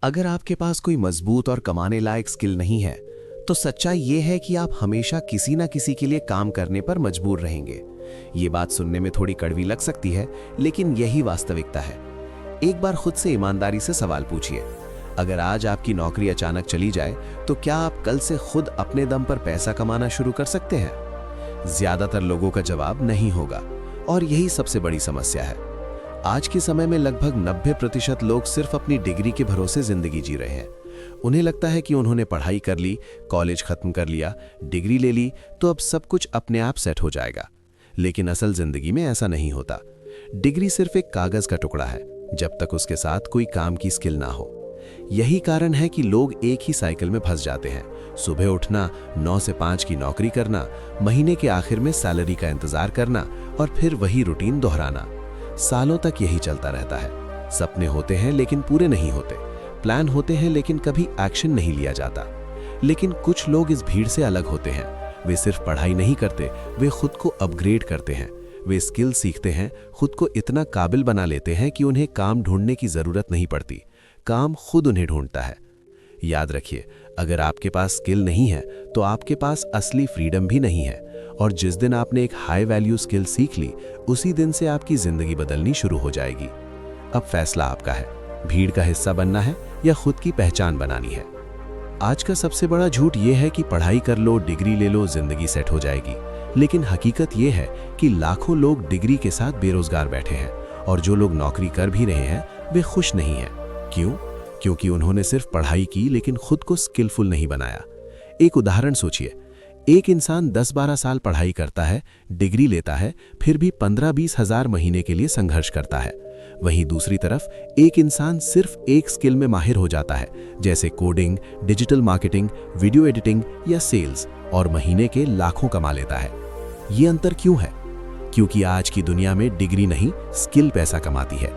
अगर आपके पास कोई मजबूत और कमाने लायक स्किल नहीं है, तो सच्चाई ये है कि आप हमेशा किसी ना किसी के लिए काम करने पर मजबूर रहेंगे। ये बात सुनने में थोड़ी कड़वी लग सकती है, लेकिन यही वास्तविकता है। एक बार खुद से ईमानदारी से सवाल पूछिए, अगर आज आपकी नौकरी अचानक चली जाए, तो क्या आप कल से खुद अपने दम पर पैसा कमाना शुरू कर सकते हैं? ज्यादातर लोगों का जवाब नहीं होगा, और यही सबसे बड़ी समस्या है। आज के समय में लगभग 90% लोग सिर्फ अपनी डिग्री के भरोसे जिंदगी जी रहे हैं। उन्हें लगता है कि उन्होंने पढ़ाई कर ली, कॉलेज खत्म कर लिया, डिग्री ले ली, तो अब सब कुछ अपने आप सेट हो जाएगा। लेकिन असल जिंदगी में ऐसा नहीं होता। डिग्री सिर्फ एक कागज का टुकड़ा है, जब तक उसके साथ कोई काम की स्किल ना हो। यही कारण है कि लोग एक ही साइकिल में फंस जाते हैं। सुबह उठना, 9 से 5 की नौकरी करना, महीने के आखिर में सैलरी का इंतजार करना और फिर वही रूटीन दोहराना। सालों तक यही चलता रहता है। सपने होते हैं लेकिन पूरे नहीं होते, प्लान होते हैं लेकिन कभी एक्शन नहीं लिया जाता। लेकिन कुछ लोग इस भीड़ से अलग होते हैं। वे सिर्फ पढ़ाई नहीं करते, वे खुद को अपग्रेड करते हैं। वे स्किल सीखते हैं, खुद को इतना काबिल बना लेते हैं कि उन्हें काम ढूंढने की जरूरत नहीं पड़ती, काम खुद उन्हें ढूंढता है। याद रखिए, अगर आपके पास स्किल नहीं है तो आपके पास असली फ्रीडम भी नहीं है। और जिस दिन आपने एक हाई वैल्यू स्किल सीख ली, उसी दिन से आपकी जिंदगी बदलनी शुरू हो जाएगी। अब फैसला आपका है, भीड़ का हिस्सा बनना है या खुद की पहचान बनानी है। आज का सबसे बड़ा झूठ यह है कि पढ़ाई कर लो, डिग्री ले लो, जिंदगी सेट हो जाएगी। लेकिन हकीकत यह है कि लाखों लोग डिग्री के साथ बेरोजगार बैठे हैं, और जो लोग नौकरी कर भी रहे हैं वे खुश नहीं हैं। क्यों? क्योंकि उन्होंने सिर्फ पढ़ाई की लेकिन खुद को स्किलफुल नहीं बनाया। एक उदाहरण सोचिए, एक इंसान 10-12 साल पढ़ाई करता है, डिग्री लेता है, फिर भी 15-20 हज़ार महीने के लिए संघर्ष करता है। वहीं दूसरी तरफ एक इंसान सिर्फ एक स्किल में माहिर हो जाता है, जैसे coding, digital marketing, video editing या सेल्स, और महीने के लाखों कमा लेता है। ये अंतर क्यों है? क्योंकि आज की दुनिया में डिग्री नहीं, स्किल पैसा कमाती है।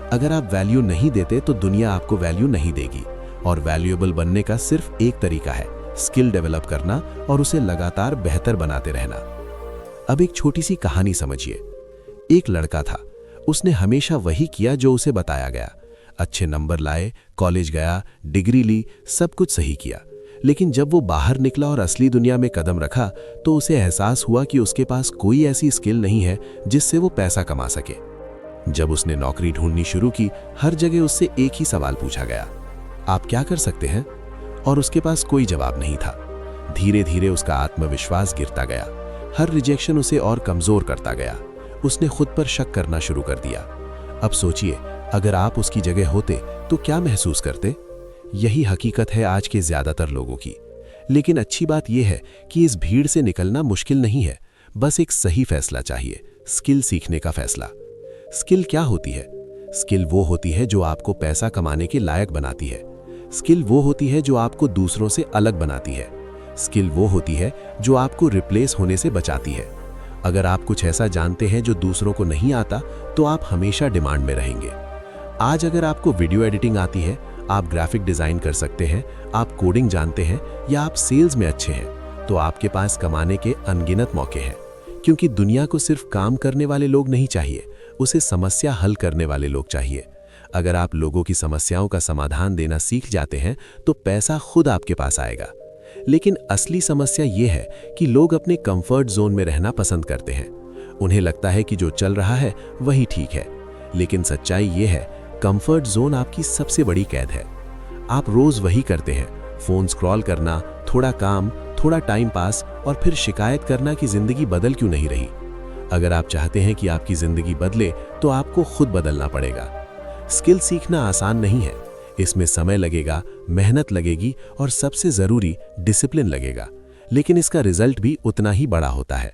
अगर आप वैल्यू नहीं देते तो दुनिया आपको वैल्यू नहीं देगी, और वैल्यूएबल बनने का सिर्फ एक तरीका है, स्किल डेवलप करना और उसे लगातार बेहतर बनाते रहना। अब एक छोटी सी कहानी समझिए। एक लड़का था, उसने हमेशा वही किया जो उसे बताया गया। अच्छे नंबर लाए, कॉलेज गया, डिग्री ली, सब कुछ सही किया। लेकिन जब वो बाहर निकला और असली दुनिया में कदम रखा, तो उसे एहसास हुआ कि उसके पास कोई ऐसी स्किल नहीं है जिससे वो पैसा कमा सके। जब उसने नौकरी ढूंढनी शुरू की, हर जगह उससे एक ही सवाल पूछा गया, आप क्या कर सकते हैं? और उसके पास कोई जवाब नहीं था। धीरे धीरे उसका आत्मविश्वास गिरता गया। हर रिजेक्शन उसे और कमजोर करता गया। उसने खुद पर शक करना शुरू कर दिया। अब सोचिए, अगर आप उसकी जगह होते तो क्या महसूस करते? यही हकीकत है आज के ज्यादातर लोगों की। लेकिन अच्छी बात यह है कि इस भीड़ से निकलना मुश्किल नहीं है, बस एक सही फैसला चाहिए, स्किल सीखने का फैसला। स्किल क्या होती है? स्किल वो होती है जो आपको पैसा कमाने के लायक बनाती है। स्किल वो होती है जो आपको दूसरों से अलग बनाती है। स्किल वो होती है जो आपको रिप्लेस होने से बचाती है। अगर आप कुछ ऐसा जानते हैं जो दूसरों को नहीं आता, तो आप हमेशा डिमांड में रहेंगे। आज अगर आपको वीडियो एडिटिंग आती है, आप ग्राफिक डिजाइन कर सकते हैं, आप कोडिंग जानते हैं या आप सेल्स में अच्छे हैं, तो आपके पास कमाने के अनगिनत मौके हैं। क्योंकि दुनिया को सिर्फ काम करने वाले लोग नहीं चाहिए, उसे समस्या हल करने वाले लोग चाहिए। अगर आप लोगों की समस्याओं का समाधान देना सीख जाते हैं तो पैसा खुद आपके पास आएगा। लेकिन असली समस्या यह है कि लोग अपने कंफर्ट जोन में रहना पसंद करते हैं। उन्हें लगता है कि जो चल रहा है वही ठीक है। लेकिन सच्चाई यह है, कंफर्ट जोन आपकी सबसे बड़ी कैद है। आप रोज वही करते हैं, फोन स्क्रॉल करना, थोड़ा काम, थोड़ा टाइम पास, और फिर शिकायत करना कि जिंदगी बदल क्यों नहीं रही। अगर आप चाहते हैं कि आपकी जिंदगी बदले तो आपको खुद बदलना पड़ेगा। स्किल सीखना आसान नहीं है, इसमें समय लगेगा, मेहनत लगेगी और सबसे जरूरी डिसिप्लिन लगेगा। लेकिन इसका रिजल्ट भी उतना ही बड़ा होता है।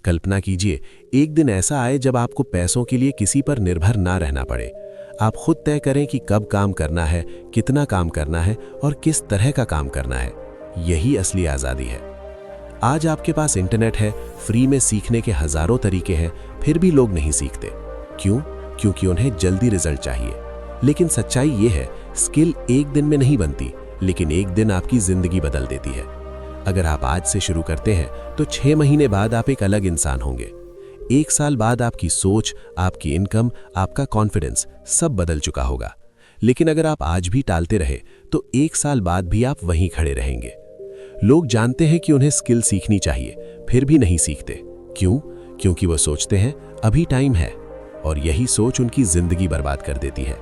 कल्पना कीजिए, एक दिन ऐसा आए जब आपको पैसों के लिए किसी पर निर्भर ना रहना पड़े। आप खुद तय करें कि कब काम करना है, कितना काम करना है और किस तरह का काम करना है। यही असली आज़ादी है। आज आपके पास इंटरनेट है, फ्री में सीखने के हजारों तरीके हैं, फिर भी लोग नहीं सीखते। क्यों? क्योंकि उन्हें जल्दी रिजल्ट चाहिए। लेकिन सच्चाई ये है, स्किल एक दिन में नहीं बनती, लेकिन एक दिन आपकी जिंदगी बदल देती है। अगर आप आज से शुरू करते हैं तो 6 महीने बाद आप एक अलग इंसान होंगे। 1 साल बाद आपकी सोच, आपकी इनकम, आपका कॉन्फिडेंस सब बदल चुका होगा। लेकिन अगर आप आज भी टालते रहे तो 1 साल बाद भी आप वहीं खड़े रहेंगे। लोग जानते हैं कि उन्हें स्किल सीखनी चाहिए, फिर भी नहीं सीखते। क्यों? क्योंकि वो सोचते हैं अभी टाइम है, और यही सोच उनकी जिंदगी बर्बाद कर देती है।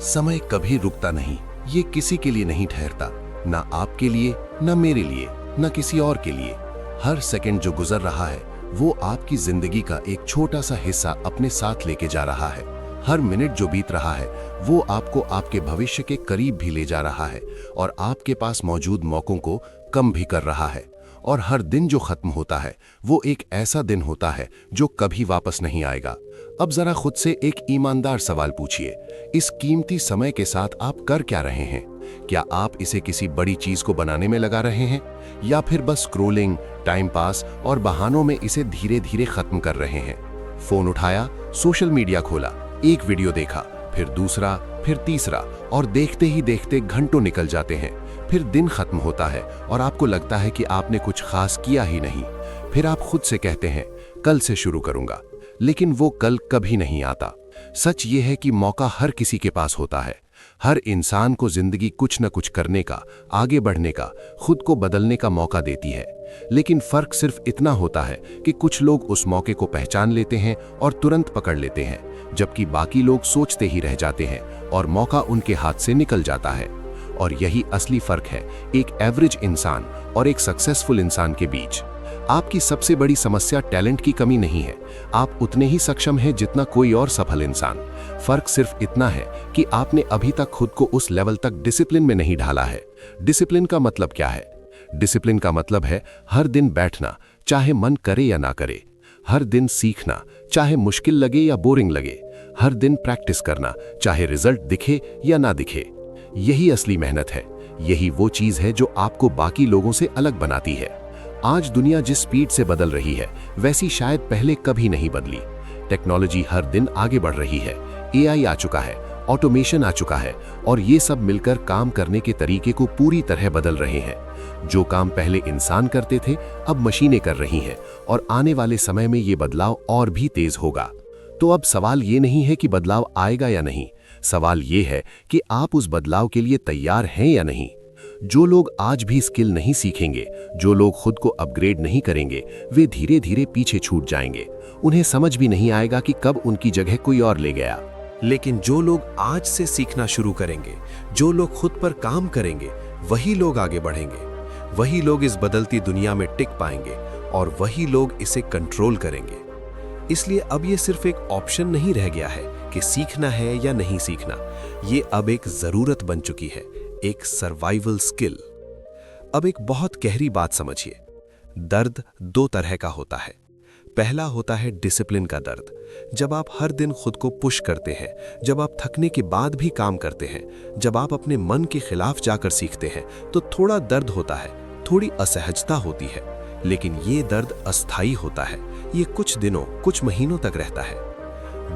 समय कभी रुकता नहीं, ये किसी के लिए नहीं ठहरता, ना आपके लिए, ना मेरे लिए, ना किसी और के लिए। हर सेकंड जो गुजर रहा है वो आपकी जिंदगी का एक छोटा सा हिस्सा अपने साथ लेके जा रहा है। हर मिनट जो बीत रहा है वो आपको आपके भविष्य के करीब भी ले जा रहा है और आपके पास मौजूद मौकों को कम भी कर रहा है। और हर दिन जो खत्म होता है वो एक ऐसा दिन होता है जो कभी वापस नहीं आएगा। अब जरा खुद से एक ईमानदार सवाल पूछिए, इस कीमती समय के साथ आप कर क्या रहे हैं? क्या आप इसे किसी बड़ी चीज को बनाने में लगा रहे हैं, या फिर बस स्क्रोलिंग, टाइम पास और बहानों में इसे धीरे धीरे खत्म कर रहे हैं? फोन उठाया, सोशल मीडिया खोला, एक वीडियो देखा, फिर दूसरा, फिर तीसरा, और देखते ही देखते घंटों निकल जाते हैं। फिर दिन खत्म होता है और आपको लगता है कि आपने कुछ खास किया ही नहीं। फिर आप खुद से कहते हैं कल से शुरू करूंगा, लेकिन वो कल कभी नहीं आता। सच ये है कि मौका हर किसी के पास होता है। हर इंसान को जिंदगी कुछ न कुछ करने का, आगे बढ़ने का, खुद को बदलने का मौका देती है। लेकिन फर्क सिर्फ इतना होता है कि कुछ लोग उस मौके को पहचान लेते हैं और तुरंत पकड़ लेते हैं, जबकि बाकी लोग सोचते ही रह जाते हैं और मौका उनके हाथ से निकल जाता है। और यही असली फर्क है एक एवरेज इंसान और एक सक्सेसफुल इंसान के बीच। आपकी सबसे बड़ी समस्या टैलेंट की कमी नहीं है, आप उतने ही सक्षम हैं जितना कोई और सफल इंसान। फर्क सिर्फ इतना है कि आपने अभी तक खुद को उस लेवल तक डिसिप्लिन में नहीं ढाला है। डिसिप्लिन का मतलब क्या है? डिसिप्लिन का मतलब है हर दिन बैठना, चाहे मन करे या ना करे। हर दिन सीखना, चाहे मुश्किल लगे या बोरिंग लगे। हर दिन प्रैक्टिस करना, चाहे रिजल्ट दिखे या ना दिखे। यही असली मेहनत है। यही वो चीज है जो आपको बाकी लोगों से अलग बनाती है। आज दुनिया जिस स्पीड से बदल रही है वैसी शायद पहले कभी नहीं बदली। टेक्नोलॉजी हर दिन आगे बढ़ रही है। एआई आ चुका है, ऑटोमेशन आ चुका है, और ये सब मिलकर काम करने के तरीके को पूरी तरह बदल रहे हैं। जो काम पहले इंसान करते थे अब मशीनें कर रही हैं, और आने वाले समय में ये बदलाव और भी तेज होगा। तो अब सवाल ये नहीं है कि बदलाव आएगा या नहीं, सवाल ये है कि आप उस बदलाव के लिए तैयार हैं या नहीं। जो लोग आज भी स्किल नहीं सीखेंगे, जो लोग खुद को अपग्रेड नहीं करेंगे, वे धीरे धीरे पीछे छूट जाएंगे। उन्हें समझ भी नहीं आएगा कि कब उनकी जगह कोई और ले गया। लेकिन जो लोग आज से सीखना शुरू करेंगे, जो लोग खुद पर काम करेंगे, वही लोग आगे बढ़ेंगे। वही लोग इस बदलती दुनिया में टिक पाएंगे, और वही लोग इसे कंट्रोल करेंगे। इसलिए अब ये सिर्फ एक ऑप्शन नहीं रह गया है कि सीखना है या नहीं सीखना। ये अब एक जरूरत बन चुकी है, एक सर्वाइवल स्किल। अब एक बहुत गहरी बात समझिए। दर्द दो तरह का होता है। पहला होता है डिसिप्लिन का दर्द, जब आप हर दिन खुद को पुश करते हैं, जब आप थकने के बाद भी काम करते हैं, जब आप अपने मन के खिलाफ जाकर सीखते हैं, तो थोड़ा दर्द होता है, थोड़ी असहजता होती है। लेकिन ये दर्द अस्थायी होता है, ये कुछ दिनों, कुछ महीनों तक रहता है।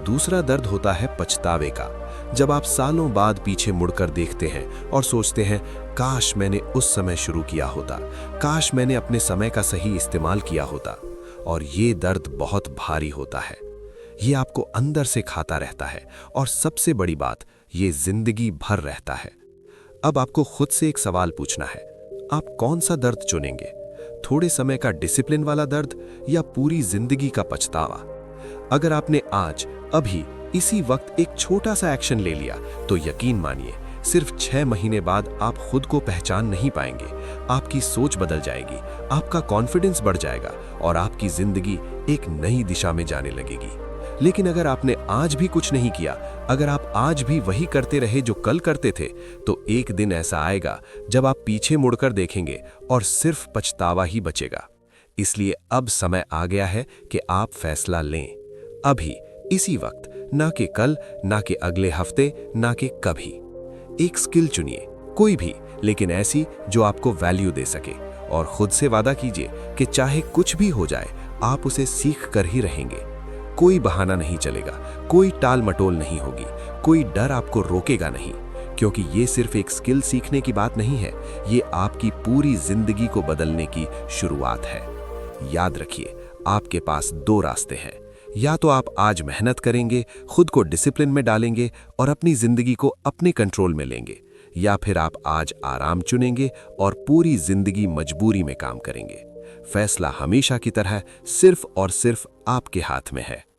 दूसरा दर्द होता है पछतावे का, जब आप सालों बाद पीछे मुड़कर देखते हैं और सोचते हैं काश मैंने उस समय शुरू किया होता, काश मैंने अपने समय का सही इस्तेमाल किया होता। और ये दर्द बहुत भारी होता है, ये आपको अंदर से खाता रहता है, और सबसे बड़ी बात, ये जिंदगी भर रहता है। अब आपको खुद से एक सवाल पूछना है, आप कौन सा दर्द चुनेंगे? थोड़े समय का डिसिप्लिन वाला दर्द या पूरी जिंदगी का पछतावा? अगर आपने आज, अभी, इसी वक्त एक छोटा सा एक्शन ले लिया, तो यकीन मानिए सिर्फ 6 महीने बाद आप खुद को पहचान नहीं पाएंगे। आपकी सोच बदल जाएगी, आपका कॉन्फिडेंस बढ़ जाएगा, और आपकी जिंदगी एक नई दिशा में जाने लगेगी। लेकिन अगर आपने आज भी कुछ नहीं किया, अगर आप आज भी वही करते रहे जो कल करते थे, तो एक दिन ऐसा आएगा जब आप पीछे मुड़कर देखेंगे और सिर्फ पछतावा ही बचेगा। इसलिए अब समय आ गया है कि आप फैसला लें, अभी, इसी वक्त, ना कि कल, ना कि अगले हफ्ते, ना कि कभी। एक स्किल चुनिए, कोई भी, लेकिन ऐसी जो आपको वैल्यू दे सके, और खुद से वादा कीजिए कि चाहे कुछ भी हो जाए, आप उसे सीख कर ही रहेंगे। कोई बहाना नहीं चलेगा, कोई टाल मटोल नहीं होगी, कोई डर आपको रोकेगा नहीं, क्योंकि ये सिर्फ एक स्किल सीखने की बात नहीं है, ये आपकी पूरी जिंदगी को बदलने की शुरुआत है। याद रखिए, आपके पास 2 रास्ते हैं। या तो आप आज मेहनत करेंगे, खुद को डिसिप्लिन में डालेंगे और अपनी जिंदगी को अपने कंट्रोल में लेंगे, या फिर आप आज आराम चुनेंगे और पूरी जिंदगी मजबूरी में काम करेंगे। फैसला हमेशा की तरह सिर्फ और सिर्फ आपके हाथ में है।